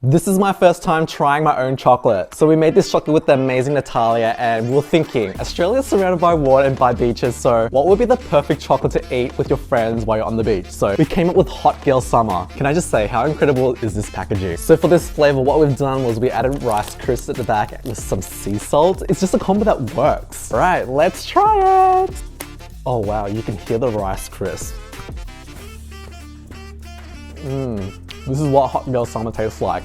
This is my first time trying my own chocolate. So we made this chocolate with the amazing Natalia and we were thinking, Australia's surrounded by water and by beaches, so what would be the perfect chocolate to eat with your friends while you're on the beach? So we came up with Hot Girl Summer. Can I just say, how incredible is this packaging? So for this flavor, what we've done was we added Rice Crisps at the back with some sea salt. It's just a combo that works. All right, let's try it. Oh wow, you can hear the Rice Crisp. This is what Hot Girl Summer tastes like.